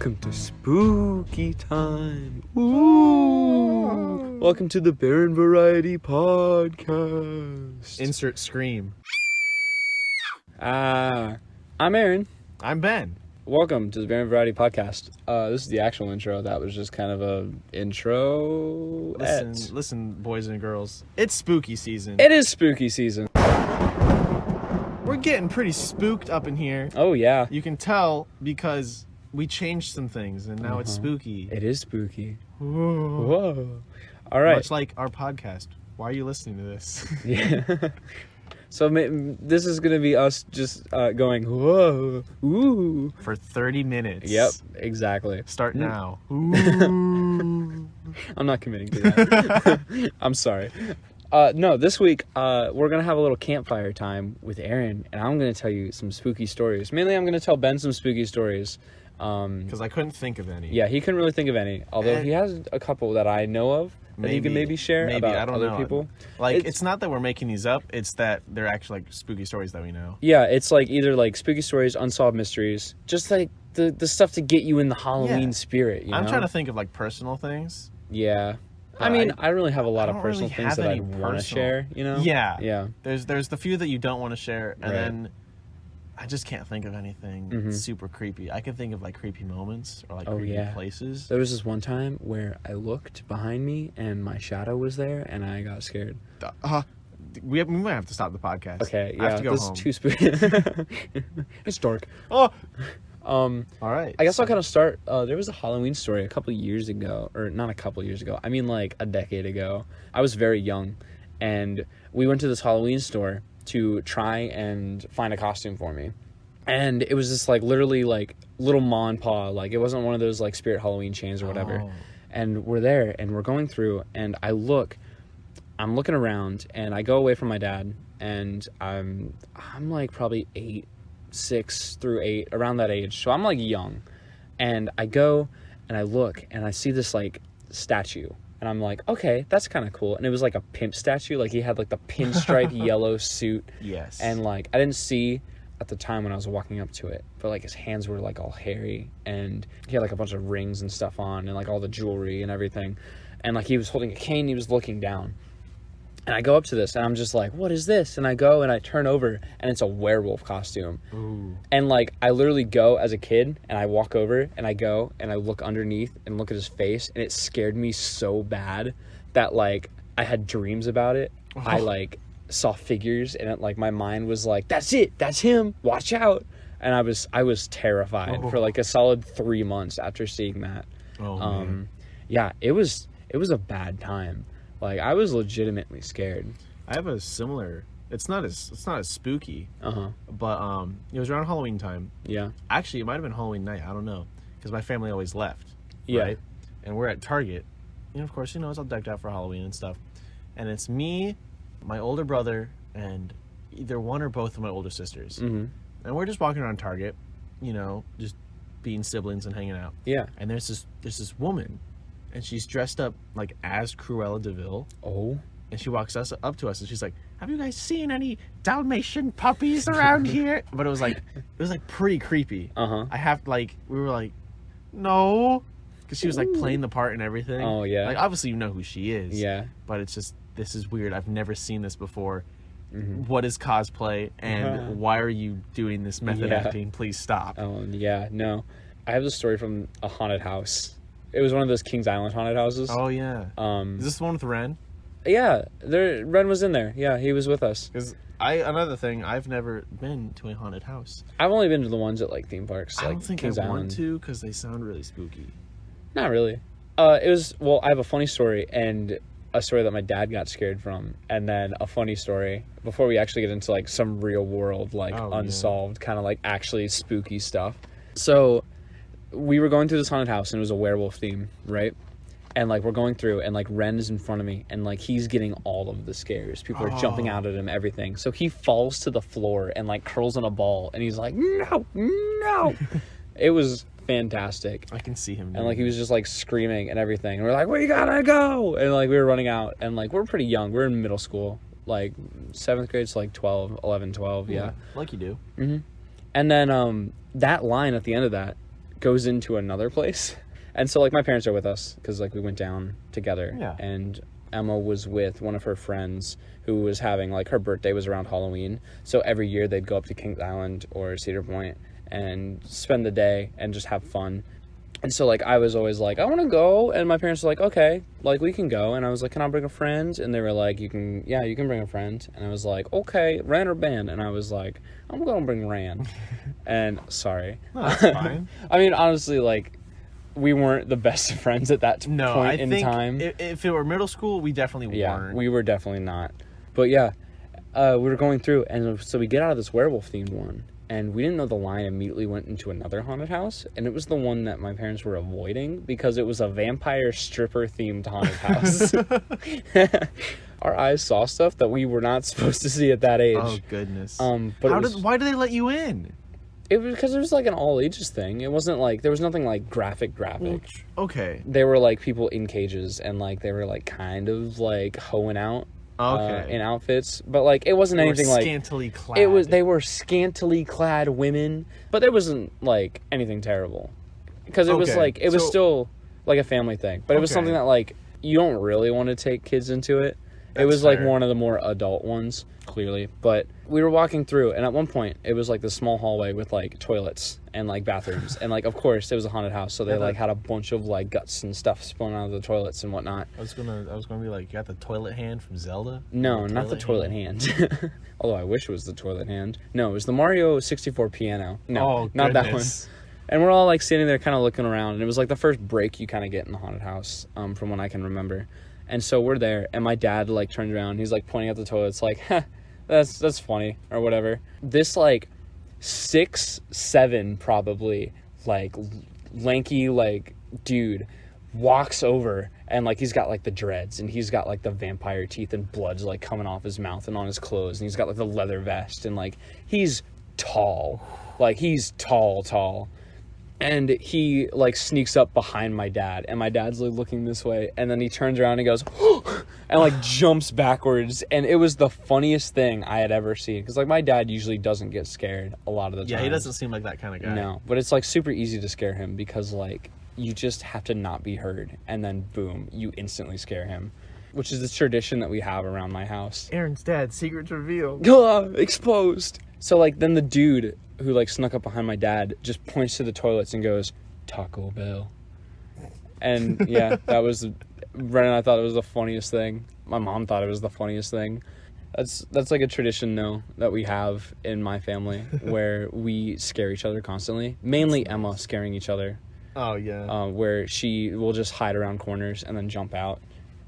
Welcome to spooky time. Ooh. Welcome to the Barren Variety Podcast. Insert scream. I'm Aaron. I'm Ben. Welcome to the Barren Variety Podcast. This is the actual intro. That was just kind of a intro. Listen, boys and girls. It's spooky season. It is spooky season. We're getting pretty spooked up in here. Oh, yeah. You can tell because we changed some things and now it's spooky. It is spooky. Whoa. Whoa. All right. Much like our podcast. Why are you listening to this? Yeah. So this is going to be us just going, whoa, ooh. For 30 minutes. Yep, exactly. Start now. Ooh. I'm not committing to that. I'm sorry. No, this week we're going to have a little campfire time with Aaron, and I'm going to tell you some spooky stories. Mainly I'm going to tell Ben some spooky stories. Because I couldn't think of any. Yeah, he couldn't really think of any, although he has a couple that I know of. That you can maybe share about I don't other know. people. Like, it's not that we're making these up. It's that they're actually like spooky stories that we know. Yeah, it's like either like spooky stories, unsolved mysteries, just like the stuff to get you in the Halloween spirit. You know? I'm trying to think of like personal things. Yeah. I mean, I don't really have a lot of personal really things that I want to share, you know? Yeah. Yeah. There's the few that you don't want to share, and Right. then I just can't think of anything super creepy. I can think of like creepy moments or like creepy places. There was this one time where I looked behind me and my shadow was there and I got scared. We might have to stop the podcast. Okay, yeah, I have to go this home. is too spooky. It's dark. Oh. All right. I guess I'll kind of start. There was a Halloween story a couple years ago, or not a couple years ago. I mean, like a decade ago. I was very young, and we went to this Halloween store to try and find a costume for me. And it was just like literally like little ma and pa, like it wasn't one of those like Spirit Halloween chains or whatever. Oh. And we're there and we're going through and I'm looking around and I go away from my dad and I'm like probably 6 through 8, around that age. So I'm like young. And I go and I look and I see this like statue. And I'm like, okay, that's kind of cool. And it was like a pimp statue. Like he had like the pinstripe yellow suit. Yes. And like, I didn't see at the time when I was walking up to it, but like his hands were like all hairy and he had like a bunch of rings and stuff on and like all the jewelry and everything. And like he was holding a cane, he was looking down. And I go up to this and I'm just like, what is this? And I go and I turn over and it's a werewolf costume. Ooh. And like, I literally go as a kid and I walk over and I go and I look underneath and look at his face and it scared me so bad that like I had dreams about it. Oh. I like saw figures and it, like my mind was like, that's it, that's him, watch out. And I was terrified for like a solid 3 months after seeing that. Oh, man. Yeah, it was a bad time. Like I was legitimately scared. I have a similar. It's not as spooky. But it was around Halloween time. Yeah. Actually, it might have been Halloween night. I don't know, because my family always left. Yeah. Right? And we're at Target, and of course, it's all decked out for Halloween and stuff. And it's me, my older brother, and either one or both of my older sisters. Mm-hmm. And we're just walking around Target, just being siblings and hanging out. Yeah. And there's this woman, and she's dressed up like as Cruella de Vil. Oh. And she walks up to us and she's like, "Have you guys seen any Dalmatian puppies around here?" But it was like pretty creepy. We were like, no, because she was like playing the part and everything. Oh yeah. Like obviously you know who she is. Yeah. But it's just, this is weird. I've never seen this before. Mm-hmm. What is cosplay and why are you doing this method acting? Please stop. Oh yeah. No, I have this story from a haunted house. It was one of those Kings Island haunted houses. Oh yeah. Is this the one with Ren? Yeah, Ren was in there. Yeah, he was with us. Because another thing, I've never been to a haunted house. I've only been to the ones at like theme parks. I like don't think Kings I Island. want to because they sound really spooky. Not really. I have a funny story and a story that my dad got scared from, and then a funny story before we actually get into like some real world unsolved kind of like actually spooky stuff. So we were going through this haunted house and it was a werewolf theme, right? And like we're going through and like Ren is in front of me and like he's getting all of the scares. People are jumping out at him, everything. So he falls to the floor and like curls in a ball and he's like, no. It was fantastic. I can see him. And like he was just like screaming and everything. And we're like, we gotta go. And like we were running out and like we're pretty young. We're in middle school, like 7th grade to like 12. Yeah. Like you do. Mm-hmm. And then that line at the end of that goes into another place. And so, like, my parents are with us because, like, we went down together. Yeah. And Emma was with one of her friends who was having, like, her birthday was around Halloween. So every year they'd go up to Kings Island or Cedar Point and spend the day and just have fun. And so, like, I was always like, I want to go. And my parents were like, okay, like, we can go. And I was like, can I bring a friend? And they were like, you can bring a friend. And I was like, okay, Rand or band? And I was like, I'm going to bring Rand. And sorry. No, that's fine. I mean, honestly, like, we weren't the best of friends at that point in time. If it were middle school, we definitely weren't. Yeah, we were definitely not. But yeah, we were going through, and so we get out of this werewolf-themed one. And we didn't know the line immediately went into another haunted house. And it was the one that my parents were avoiding because it was a vampire stripper-themed haunted house. Our eyes saw stuff that we were not supposed to see at that age. Oh, goodness. But why did they let you in? It was because it was like an all-ages thing. It wasn't like, there was nothing like graphic. Okay. They were like people in cages and like they were like kind of like hoeing out. Okay. In outfits, but like it wasn't anything like scantily clad. They were scantily clad women, but there wasn't like anything terrible because it was like it was still like a family thing, but it was something that like you don't really want to take kids into it. It was like one of the more adult ones, clearly. But we were walking through, and at one point, it was like this small hallway with like toilets and like bathrooms, and like of course it was a haunted house, so they like had a bunch of like guts and stuff spilling out of the toilets and whatnot. I was gonna be like, you got the toilet hand from Zelda? No, not the toilet hand. Although I wish it was the toilet hand. No, it was the Mario 64 piano. No, not that one. And we're all like sitting there, kind of looking around, and it was like the first break you kind of get in the haunted house, from what I can remember. And so we're there, and my dad, like, turns around, he's, like, pointing at the toilets, like, that's funny, or whatever. This, like, 6'7", probably, like, lanky, like, dude walks over, and, like, he's got, like, the dreads, and he's got, like, the vampire teeth and blood's, like, coming off his mouth and on his clothes, and he's got, like, the leather vest, and, like, he's tall. Like, he's tall. And he, like, sneaks up behind my dad. And my dad's, like, looking this way. And then he turns around and goes, and, like, jumps backwards. And it was the funniest thing I had ever seen. Because, like, my dad usually doesn't get scared a lot of the time. Yeah, he doesn't seem like that kind of guy. No. But it's, like, super easy to scare him. Because, like, you just have to not be heard. And then, boom, you instantly scare him. Which is the tradition that we have around my house. Aaron's dad, secrets revealed. Exposed. So, like, then the dude who, like, snuck up behind my dad just points to the toilets and goes, Taco Bell. And, yeah, that was... Brennan, I thought it was the funniest thing. My mom thought it was the funniest thing. That's like, a tradition, though, that we have in my family, where we scare each other constantly. Mainly Emma scaring each other. Oh, yeah. Where she will just hide around corners and then jump out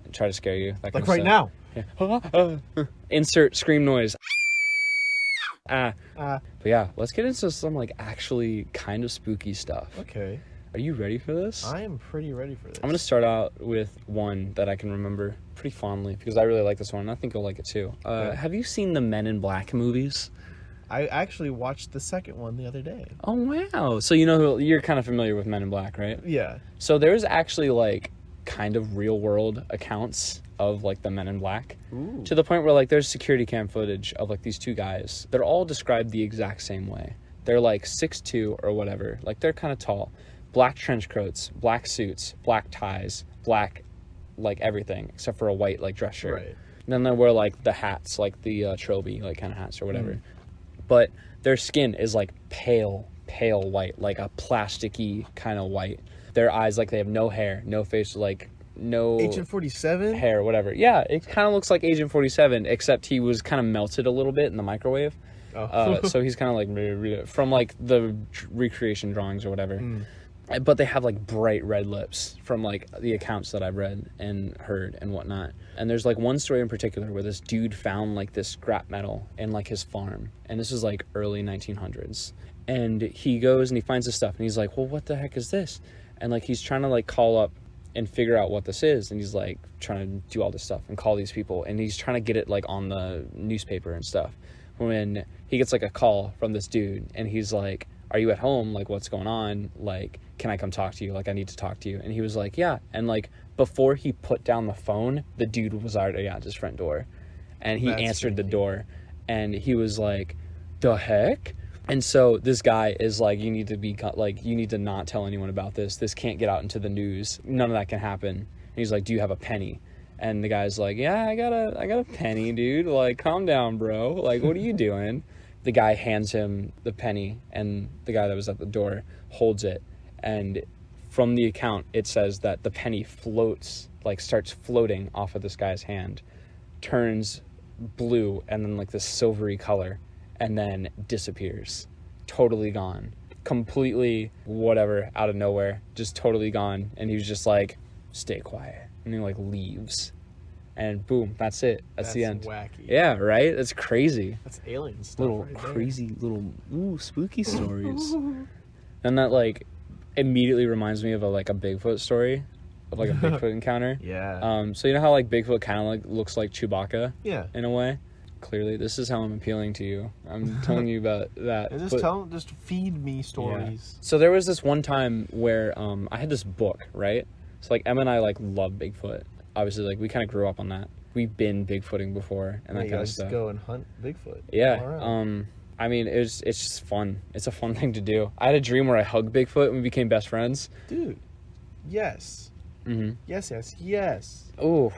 and try to scare you. That like right now. Yeah. Insert scream noise. But yeah, let's get into some like actually kind of spooky stuff. Okay. Are you ready for this? I am pretty ready for this. I'm gonna start out with one that I can remember pretty fondly because I really like this one and I think you'll like it too. Have you seen the Men in Black movies? I actually watched the second one the other day. Oh wow. So you know you're kind of familiar with Men in Black, right? Yeah. So there's actually like kind of real world accounts of like the Men in Black. Ooh. To the point where like there's security cam footage of like these two guys. They're all described the exact same way. They're like 6'2" or whatever. Like they're kind of tall. Black trench coats, black suits, black ties, black like everything except for a white like dress shirt. Right. And then they wear like the hats, like the trilby like kind of hats or whatever. But their skin is like pale white, like a plasticky kind of white. Their eyes, like they have no hair, no face, like no Agent 47 hair, whatever. Yeah, it kind of looks like Agent 47, except he was kind of melted a little bit in the microwave. So he's kind of like from like the recreation drawings or whatever. But they have like bright red lips from like the accounts that I've read and heard and whatnot. And there's like one story in particular where this dude found like this scrap metal in like his farm, and this is like early 1900s. And he goes and he finds this stuff, and he's like, well, what the heck is this? And like he's trying to like call up and figure out what this is, and he's like trying to do all this stuff and call these people, and he's trying to get it like on the newspaper and stuff, when he gets like a call from this dude, and he's like, are you at home? Like, what's going on? Like, can I come talk to you? Like, I need to talk to you. And he was like, yeah. And like before he put down the phone, the dude was already at his front door, and he answered the door, and he was like, the heck? And so this guy is like, you need to not tell anyone about this. This can't get out into the news. None of that can happen. And he's like, do you have a penny? And the guy's like, yeah, I got a penny, dude. Like, calm down, bro. Like, what are you doing? The guy hands him the penny, and the guy that was at the door holds it. And from the account, it says that the penny floats, like starts floating off of this guy's hand, turns blue and then like this silvery color, and then disappears. Totally gone. Completely whatever, out of nowhere. Just totally gone. And he was just like, stay quiet. And he like leaves. And boom, that's it. That's the end. Wacky. Yeah, right? That's crazy. That's alien stuff. Little right crazy, little spooky stories. And that like immediately reminds me of a Bigfoot story, of like a Bigfoot encounter. Yeah. So you know how like Bigfoot kind of like looks like Chewbacca? Yeah. In a way. Clearly, this is how I'm appealing to you. I'm telling you about that. And just feed me stories. Yeah. So there was this one time where I had this book, right? So like Emma and I like love Bigfoot. Obviously, like we kind of grew up on that. We've been Bigfooting before and that kind of stuff. Go and hunt Bigfoot. Yeah. I mean, it's just fun. It's a fun thing to do. I had a dream where I hugged Bigfoot and we became best friends. Dude. Yes. Mm-hmm. Yes. Ooh,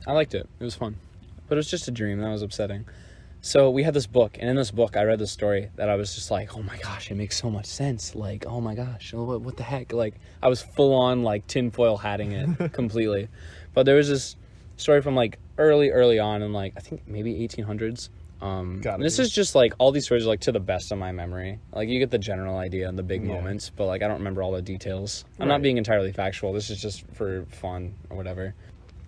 I liked it. It was fun. But it was just a dream. That was upsetting. So we had this book, and in this book, I read this story that I was just like, oh my gosh, it makes so much sense. Like, oh my gosh, what the heck? Like, I was full on, like, tinfoil hatting it completely. But there was this story from, like, early on in, like, I think maybe 1800s. This is just, like, all these stories are, like, to the best of my memory. Like, you get the general idea and the big moments, but, like, I don't remember all the details. I'm not being entirely factual. This is just for fun or whatever.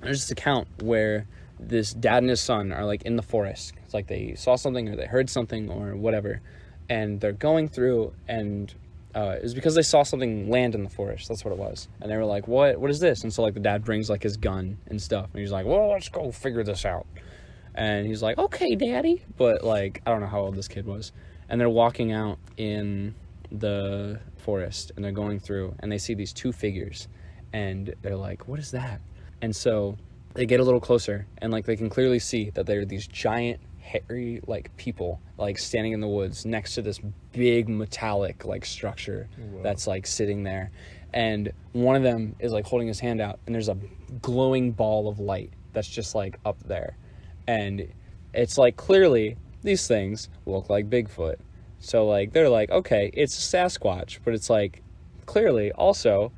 There's this account where this dad and his son are like in the forest. It's like they saw something or they heard something or whatever, and they're going through, and it was because they saw something land in the forest. That's what it was. And they were like, what is this? And so like the dad brings like his gun and stuff, and he's like, well, let's go figure this out. And he's like, okay, daddy. But like, I don't know how old this kid was. And they're walking out in the forest, and they're going through, and they see these two figures, and they're like, what is that? And so they get a little closer, and like they can clearly see that they're these giant hairy like people like standing in the woods next to this big metallic like structure. Whoa. That's like sitting there, and one of them is like holding his hand out, and there's a glowing ball of light that's just like up there, and it's like clearly these things look like Bigfoot. So like they're like, okay, it's a Sasquatch, but it's like clearly also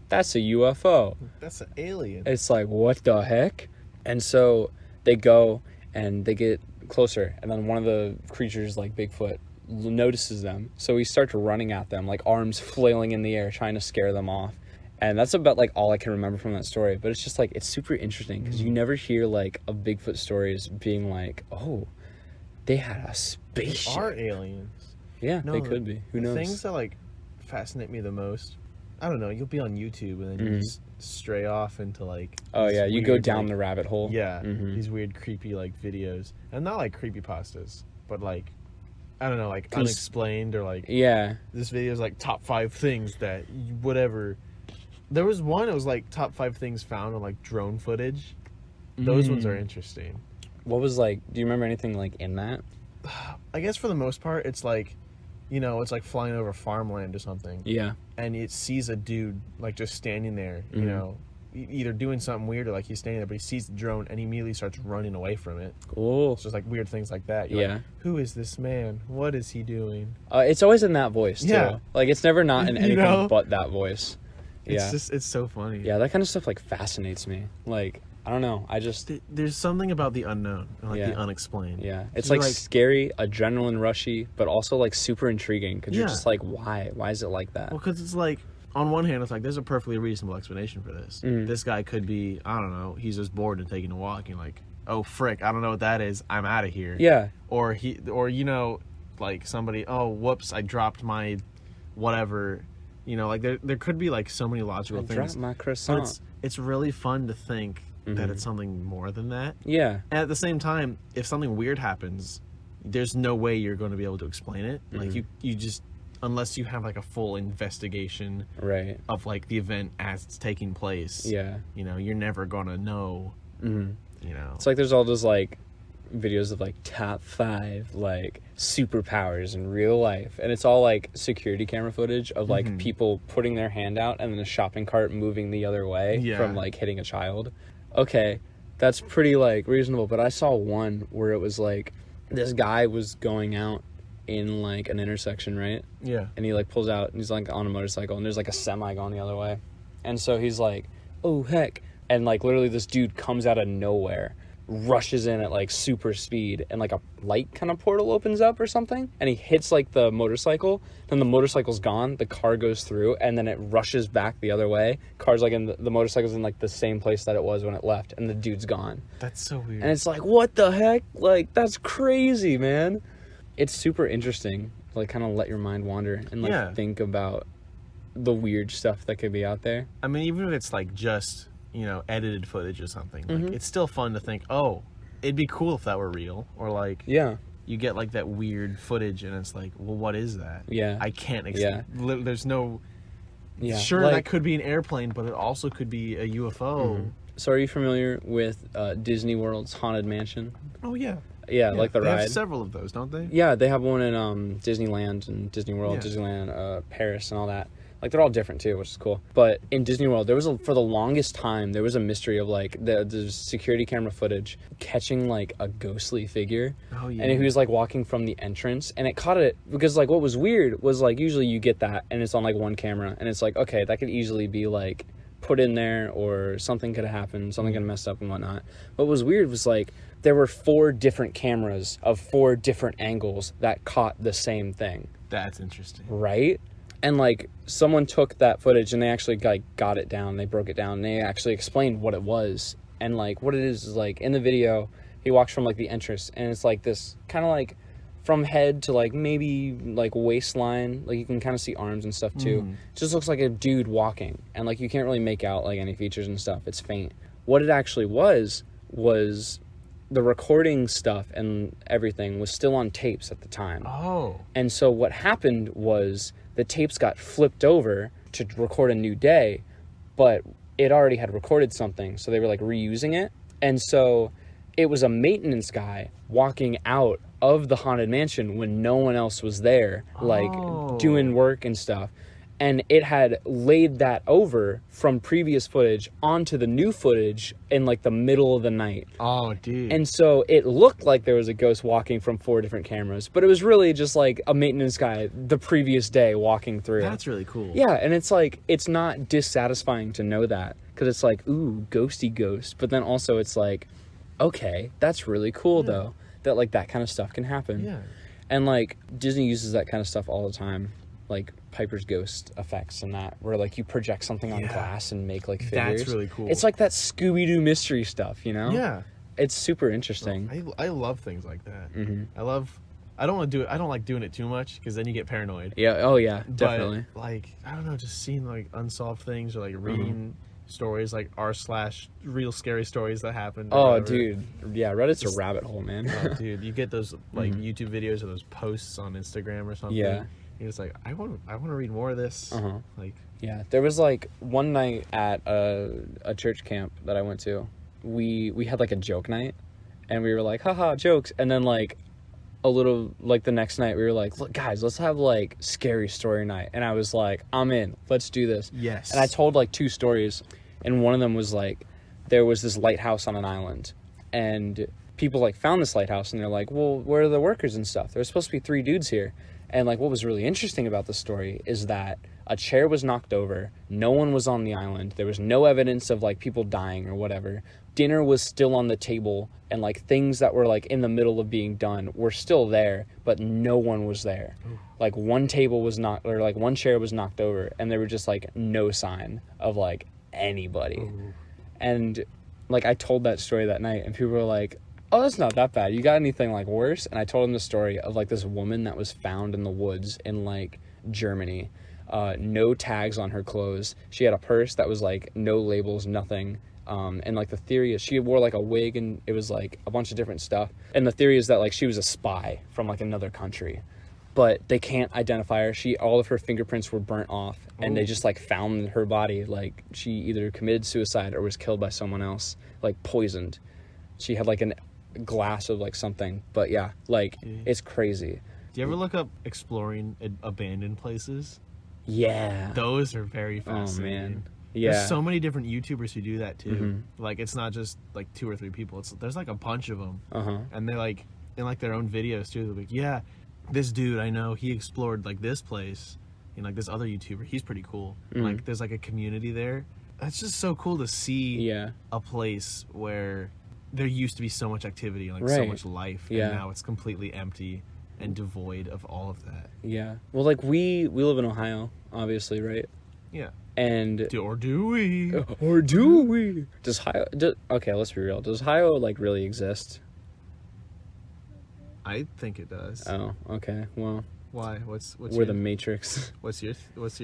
that's a UFO. That's an alien. It's like, what the heck? And so they go and they get closer, and then one of the creatures, like Bigfoot, notices them. So he starts running at them, like arms flailing in the air, trying to scare them off. And that's about like all I can remember from that story. But it's just like, it's super interesting because you never hear like of Bigfoot stories being like, oh, they had a spaceship. They are aliens. Yeah, they could be. Who knows? Things that like fascinate me the most, I don't know, you'll be on YouTube and then you just stray off into like, oh yeah, you weird, go down like, the rabbit hole. Yeah, these weird creepy like videos, and not like creepypastas, but like, I don't know, like unexplained, or like, yeah, this video is like top 5 things that whatever. There was one, it was like top 5 things found on like drone footage. Those ones are interesting. What was like, do you remember anything like in that? I guess for the most part, it's like, you know, it's like flying over farmland or something. Yeah. And it sees a dude like just standing there, you know, either doing something weird or like he's standing there, but he sees the drone and he immediately starts running away from it. Cool. It's just like weird things like that. You're like, who is this man? What is he doing? It's always in that voice too. Yeah. Like it's never not in anything but that voice. It's just, it's so funny. Yeah, that kind of stuff like fascinates me. Like, I don't know. I just... There's something about the unknown, and like the unexplained. Yeah. It's like scary, adrenaline rushy, but also like super intriguing because you're just like, why? Why is it like that? Well, because it's like, on one hand, it's like, there's a perfectly reasonable explanation for this. This guy could be, I don't know, he's just bored and taking a walk and like, oh, frick, I don't know what that is. I'm out of here. Yeah. Or you know, like somebody, oh, whoops, I dropped my whatever. You know, like there could be like so many logical things. Dropped my croissant. But it's really fun to think that it's something more than that. Yeah. And at the same time, if something weird happens, there's no way you're going to be able to explain it. Like you just, unless you have like a full investigation of like the event as it's taking place. Yeah. You know, you're never going to know. You know, it's like there's all those like videos of like top 5 like superpowers in real life, and it's all like security camera footage of like people putting their hand out and then a shopping cart moving the other way from like hitting a child. Okay, that's pretty like reasonable, but I saw one where it was like this guy was going out in like an intersection, right? Yeah. And he like pulls out and he's like on a motorcycle and there's like a semi going the other way. And so he's like, oh heck. And like literally this dude comes out of nowhere, rushes in at like super speed, and like a light kind of portal opens up or something, and he hits like the motorcycle, then the motorcycle's gone, the car goes through, and then it rushes back the other way. Car's like in the motorcycle's in like the same place that it was when it left, and the dude's gone. That's so weird. And it's like, what the heck? Like, that's crazy, man. It's super interesting to like kind of let your mind wander and like think about the weird stuff that could be out there. I mean, even if it's like just, edited footage or something, like it's still fun to think, oh, it'd be cool if that were real, or like you get like that weird footage and it's like, well, what is that? I can't there's no sure, like, that could be an airplane, but it also could be a UFO. So are you familiar with Disney World's Haunted Mansion? Oh yeah, like the ride. They have several of those, don't they? Yeah, they have one in Disneyland and Disney World, Disneyland Paris and all that. Like, they're all different, too, which is cool. But in Disney World, for the longest time, there was a mystery of, like, the security camera footage catching, like, a ghostly figure. Oh, yeah. And he was, like, walking from the entrance. And it caught it, because, like, what was weird was, like, usually you get that, and it's on, like, one camera. And it's like, okay, that could easily be, like, put in there, or something could have happened, something could have messed up and whatnot. What was weird was, like, there were 4 different cameras of 4 different angles that caught the same thing. That's interesting. Right? And, like, someone took that footage and they actually, like, got it down. They broke it down. And they actually explained what it was. And, like, what it is, like, in the video, he walks from, like, the entrance. And it's, like, this kind of, like, from head to, like, maybe, like, waistline. Like, you can kind of see arms and stuff, too. It just looks like a dude walking. And, like, you can't really make out, like, any features and stuff. It's faint. What it actually was the recording stuff and everything was still on tapes at the time. Oh. And so what happened was the tapes got flipped over to record a new day, but it already had recorded something, so they were like reusing it. And so it was a maintenance guy walking out of the Haunted Mansion when no one else was there, like doing work and stuff. And it had laid that over from previous footage onto the new footage in like the middle of the night. Oh, dude. And so it looked like there was a ghost walking from 4 different cameras, but it was really just like a maintenance guy the previous day walking through. That's really cool. Yeah, and it's like, it's not dissatisfying to know that, because it's like, ooh, ghosty ghost. But then also it's like, okay, that's really cool though, that like that kind of stuff can happen. Yeah. And like Disney uses that kind of stuff all the time. Like Piper's ghost effects and that, where like you project something on glass and make like figures. That's really cool. It's like that Scooby-Doo mystery stuff, you know? Yeah. It's super interesting. I love things like that. I don't want to do it. I don't like doing it too much because then you get paranoid. Yeah. Oh yeah, definitely. But, like, I don't know, just seeing like unsolved things or like reading stories like r/real scary stories that happened. Oh, dude. Yeah, Reddit's a rabbit hole, man. Oh, dude, you get those like YouTube videos or those posts on Instagram or something. Yeah. You're just like, I want to read more of this. Like, yeah, there was like one night at a church camp that I went to. We had like a joke night, and we were like, haha, jokes. And then like a little like the next night we were like, look guys, let's have like scary story night. And I was like, I'm in, let's do this. Yes. And I told like 2 stories, and one of them was like, there was this lighthouse on an island, and people like found this lighthouse, and they're like, well, where are the workers and stuff? There's supposed to be 3 dudes here. And like what was really interesting about the story is that a chair was knocked over, no one was on the island, there was no evidence of like people dying or whatever. Dinner was still on the table, and like things that were like in the middle of being done were still there, but no one was there. Like one table was knocked, or like one chair was knocked over, and there were just like no sign of like anybody. And like I told that story that night, and people were like, oh, that's not that bad. You got anything like worse? And I told him the story of like this woman that was found in the woods in like Germany. No tags on her clothes. She had a purse that was like no labels, nothing. And like the theory is she wore like a wig, and it was like a bunch of different stuff. And the theory is that like she was a spy from like another country, but they can't identify her. All of her fingerprints were burnt off, and they just like found her body. Like she either committed suicide or was killed by someone else, like poisoned. She had like glass of like something. But yeah, like it's crazy. Do you ever look up exploring abandoned places? Yeah. Those are very fascinating. Oh man. Yeah. There's so many different YouTubers who do that too. Like it's not just like 2 or 3 people. There's like a bunch of them. And they're like in like their own videos too. They're like, yeah, this dude I know, he explored like this place. And like this other YouTuber, he's pretty cool. Like there's like a community there. That's just so cool to see a place where there used to be so much activity, like so much life, and now it's completely empty and devoid of all of that. Yeah. Well, like we live in Ohio, obviously, right? Yeah. And or do we? Or do we? Does Ohio? Okay, let's be real. Does Ohio like really exist? I think it does. Oh, okay. Well. Why? What's we're the Matrix. What's your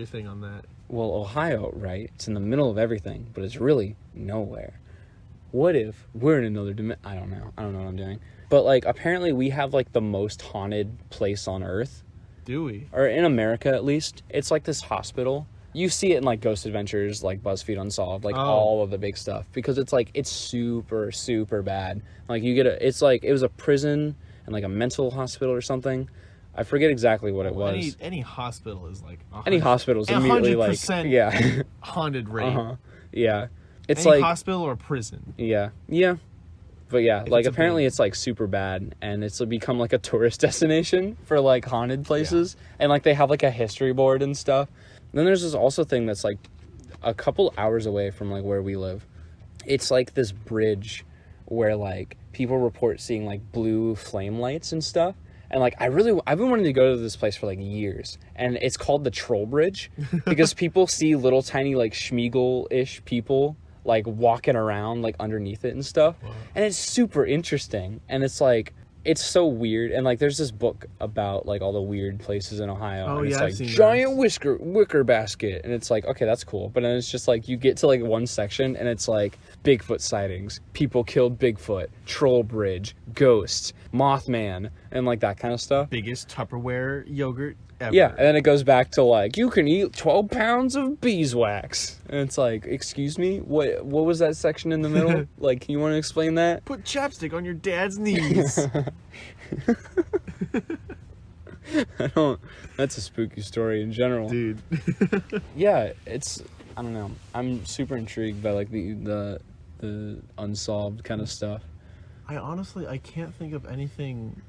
thing on that? Well, Ohio, right? It's in the middle of everything, but it's really nowhere. What if we're in another dimension? I don't know what I'm doing. But like, apparently, we have like the most haunted place on Earth. Do we? Or in America, at least. It's like this hospital. You see it in like Ghost Adventures, like BuzzFeed Unsolved, like all of the big stuff, because it's like it's super super bad. Like you get it's like it was a prison and like a mental hospital or something. I forget exactly what it was. Any hospital is like any hospital is immediately like haunted rate. Yeah, it's any like hospital or prison. Yeah, but yeah, like apparently it's like super bad, and it's become like a tourist destination for like haunted places, and like they have like a history board and stuff. And then there's this also thing that's like a couple hours away from like where we live. It's like this bridge where like people report seeing like blue flame lights and stuff. And like I've been wanting to go to this place for like years, and it's called the Troll Bridge because people see little tiny like Schmeagle-ish people like walking around like underneath it and stuff. Wow. And it's super interesting, and it's like it's so weird. And like there's this book about like all the weird places in Ohio, and it's like giant wicker basket, and it's like, okay, that's cool. But then it's just like you get to like one section and it's like Bigfoot sightings, people killed Bigfoot, Troll Bridge, ghosts, Mothman, and like that kind of stuff. Biggest Tupperware yogurt ever. Yeah, and then it goes back to like you can eat 12 pounds of beeswax, and it's like, excuse me, what was that section in the middle? Like, can you want to explain that? Put chapstick on your dad's knees. I don't. That's a spooky story in general, dude. Yeah, it's. I don't know. I'm super intrigued by like the unsolved kind of stuff. I can't think of anything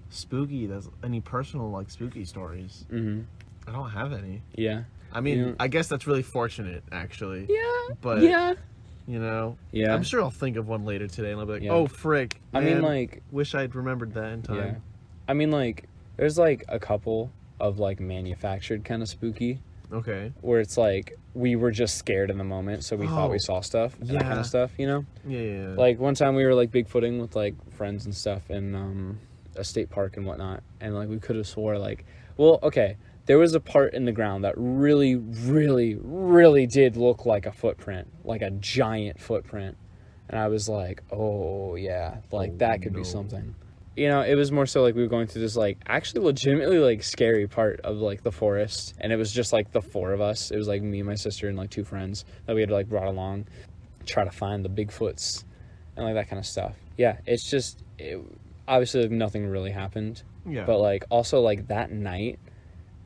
spooky that's any personal like spooky stories. I don't have any. Yeah. I mean, I guess that's really fortunate, actually. Yeah. But you know, I'm sure I'll think of one later today, and I'll be like, oh frick. Man, I mean, like, wish I'd remembered that in time. Yeah. I mean, like, there's like a couple of like manufactured kind of spooky. Okay. Where it's like we were just scared in the moment, so we thought we saw stuff, and that kind of stuff, you know? Yeah. Like one time we were like Bigfooting with like friends and stuff in a state park and whatnot, and like we could have swore like, well, okay, there was a part in the ground that really, really, really did look like a footprint, like a giant footprint, and I was like, oh yeah, like that could be something. You know, it was more so like we were going through this like actually legitimately like scary part of like the forest, and it was just like the 4 of us. It was like me, my sister, and like 2 friends that we had like brought along, try to find the Bigfoots and like that kind of stuff. Yeah, it's just obviously like, nothing really happened. Yeah. But like also like that night,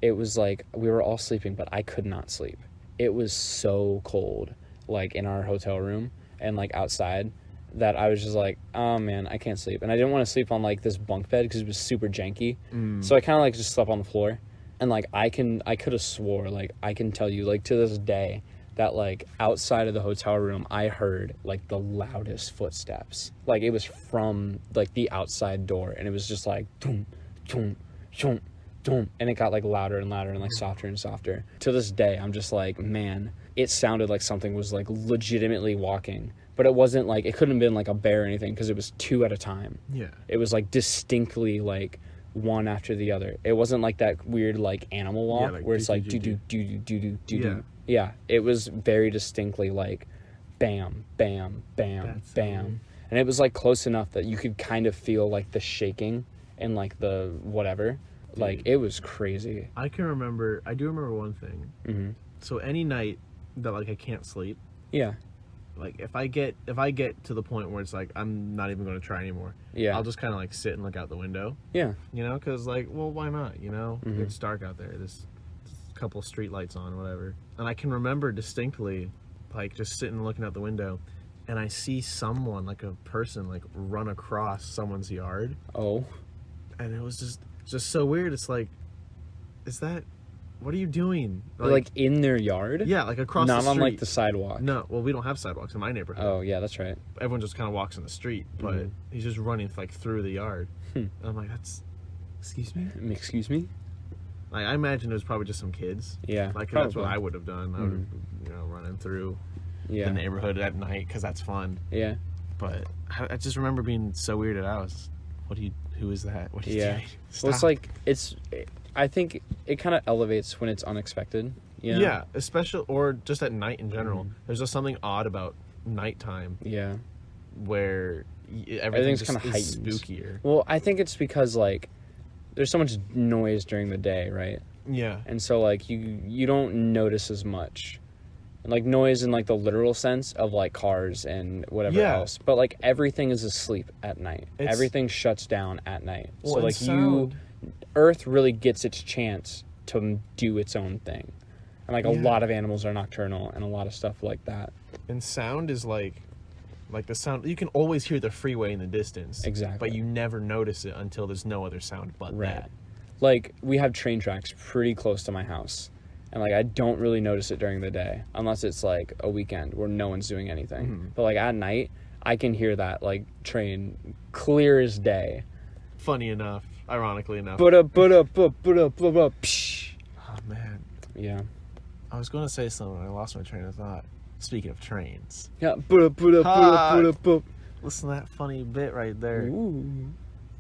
it was like we were all sleeping, but I could not sleep. It was so cold, like in our hotel room and like outside, that I was just like, oh man, I can't sleep. And I didn't want to sleep on like this bunk bed because it was super janky. So I kind of like just slept on the floor. And like I could have swore, like I can tell you like to this day that like outside of the hotel room I heard like the loudest footsteps. Like it was from like the outside door, and it was just like doom, doom, doom, doom, and it got like louder and louder and like softer and softer. To this day I'm just like, man, it sounded like something was like legitimately walking. But it wasn't like, it couldn't have been like a bear or anything because it was 2 at a time. Yeah. It was like distinctly like one after the other. It wasn't like that weird like animal walk where it's like do do do do do do do. Yeah. It was very distinctly like bam, bam, bam, bam. And it was like close enough that you could kind of feel like the shaking and like the whatever. Dude. Like it was crazy. I do remember one thing. So any night that like I can't sleep. Yeah. like if I get to the point where it's like I'm not even going to try anymore, Yeah. I'll just kind of like sit and look out the window. Yeah. You know, because like, well, why not? You know, it's dark out there. There's a couple street lights on, whatever. And I can remember distinctly, like just sitting and looking out the window, and I see someone, like a person, like run across someone's yard. Oh. And it was just so weird. It's like, is that, what are you doing? Like in their yard? Yeah, like across the Not street. on like the sidewalk. No, well, we don't have sidewalks in my neighborhood. Oh, yeah, that's right. Everyone just kind of walks in the street, but he's just running like through the yard. And I'm like, excuse me? Excuse me? Like, I imagine it was probably just some kids. Yeah, Like, probably. that's what I would have done. I would have, running through the neighborhood at night, because that's fun. Yeah. But I just remember being so weirded out. Who is that? What are you doing? Well, it's like, I think it kind of elevates when it's unexpected. You know? Yeah, especially, or just at night in general. There's just something odd about nighttime. Yeah. Where everything's kind of spookier. Well, I think it's because, like, there's so much noise during the day, right? Yeah. And so, like, you don't notice as much. Like, noise in, like, the literal sense of, like, cars and whatever else. But, like, everything is asleep at night. Everything shuts down at night. Well, so, like, Earth really gets its chance to do its own thing. And, like, a lot of animals are nocturnal and a lot of stuff like that. And sound is, like the sound, you can always hear the freeway in the distance. Exactly. But you never notice it until there's no other sound but that. Like, we have train tracks pretty close to my house. And, like, I don't really notice it during the day. Unless it's, like, a weekend where no one's doing anything. But, like, at night, I can hear that, like, train clear as day. Funny enough. Ironically enough. Psh. Oh, man. Yeah. I was going to say something. I lost my train of thought. Speaking of trains. Yeah. Listen to that funny bit right there. Ooh.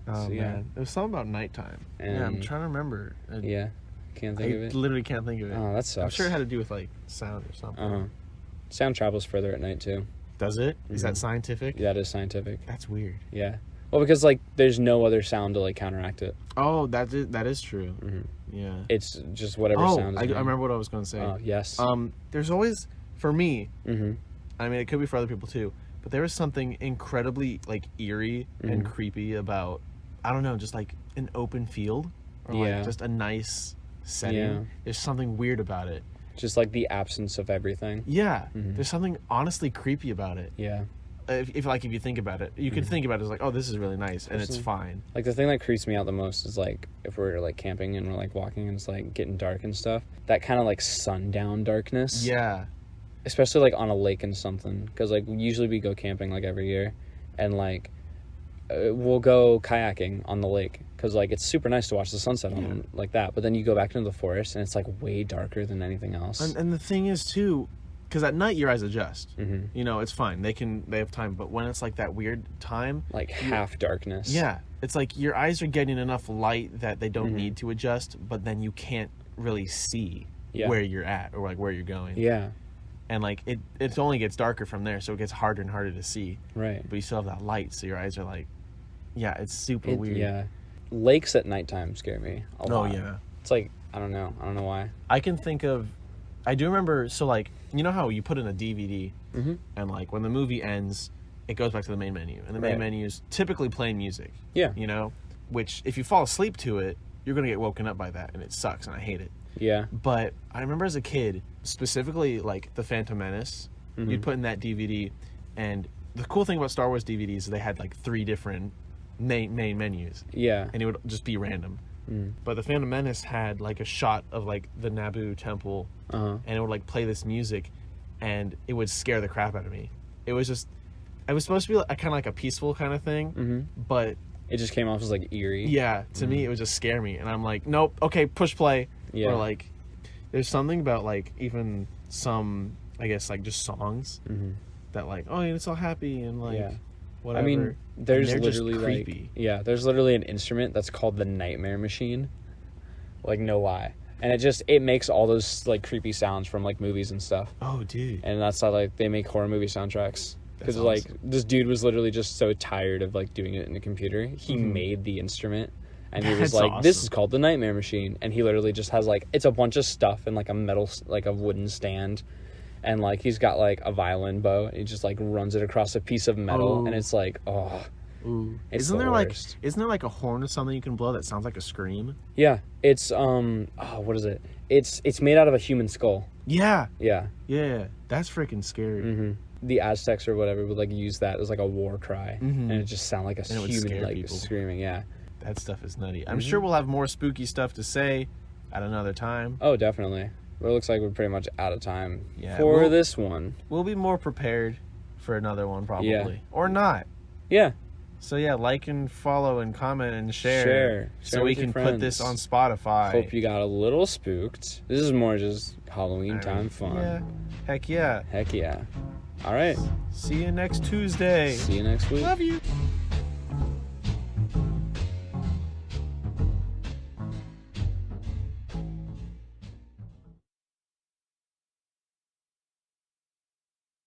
Oh, man. It was something about nighttime. Yeah, I'm trying to remember. Yeah. Can't think of it. I literally can't think of it. Oh, that sucks. I'm sure it had to do with, like, sound or something. Sound travels further at night, too. Does it? Is that scientific? Yeah, it is scientific. That's weird. Yeah. Well, because, like, there's no other sound to, like, counteract it. Oh, that is true. Yeah. It's just whatever sound is I remember what I was going to say. Oh, yes. There's always, for me, I mean, it could be for other people, too, but there was something incredibly, like, eerie and creepy about, I don't know, just, like, an open field. Or, like, just a nice setting. Yeah. There's something weird about it. Just, like, the absence of everything. Yeah. There's something honestly creepy about it. Yeah. If you think about it, you could think about it as like, oh, this is really nice, and it's fine. Like, the thing that creeps me out the most is, like, if we're, like, camping and we're, like, walking and it's, like, getting dark and stuff, that kind of, like, sundown darkness. Yeah. Especially, like, on a lake and something, because, like, usually we go camping, like, every year, and, like, we'll go kayaking on the lake, because, like, it's super nice to watch the sunset on like that, but then you go back into the forest, and it's, like, way darker than anything else. And the thing is, too, because at night your eyes adjust. You know, it's fine. They have time. But when it's like that weird time, like half darkness. Yeah, it's like your eyes are getting enough light that they don't need to adjust, but then you can't really see where you're at or like where you're going. Yeah. And like it only gets darker from there, so it gets harder and harder to see. Right. But you still have that light, so your eyes are like, it's super weird. Yeah. Lakes at nighttime scare me a lot. Oh yeah. It's like I don't know why. I do remember, so like, you know how you put in a DVD and like when the movie ends, it goes back to the main menu. And the main menu is typically playing music. Yeah. You know? Which, if you fall asleep to it, you're going to get woken up by that, and it sucks, and I hate it. Yeah. But I remember as a kid, specifically like The Phantom Menace, you'd put in that DVD, and the cool thing about Star Wars DVDs is they had like 3 different main menus. Yeah. And it would just be random. But The Phantom Menace had like a shot of like the Naboo temple, and it would like play this music, and it would scare the crap out of me. It was supposed to be like, kind of like a peaceful kind of thing, but it just came off as like eerie. Yeah, to me it would just scare me, and I'm like, nope, okay, push play. Yeah. Or like, there's something about like even some, I guess like just songs that like, oh, it's all happy and like. Whatever. I mean, there's literally like, there's literally an instrument that's called the Nightmare Machine. Like, no lie. And it makes all those like creepy sounds from like movies and stuff. Oh, dude. And that's how like they make horror movie soundtracks. Because awesome. Like this dude was literally just so tired of like doing it in a computer. He made the instrument, and he was like, awesome. This is called the Nightmare Machine. And he literally just has like, it's a bunch of stuff and like a metal, like a wooden stand. and like he's got like a violin bow. And he just like runs it across a piece of metal, and it's like, oh, it's isn't the there worst. isn't there like a horn or something you can blow that sounds like a scream? Yeah, it's what is it? It's made out of a human skull. Yeah, Yeah. that's freaking scary. The Aztecs or whatever would like use that as like a war cry, and it just sound like a human like people. screaming. Yeah, that stuff is nutty. I'm sure we'll have more spooky stuff to say at another time. Oh, definitely. But it looks like we're pretty much out of time for this one. We'll be more prepared for another one probably, or not. Yeah. So yeah, like and follow and comment and share so we can put this on Spotify. Hope you got a little spooked. This is more just Halloween time fun. Yeah. Heck yeah. Heck yeah. All right. See you next Tuesday. See you next week. Love you.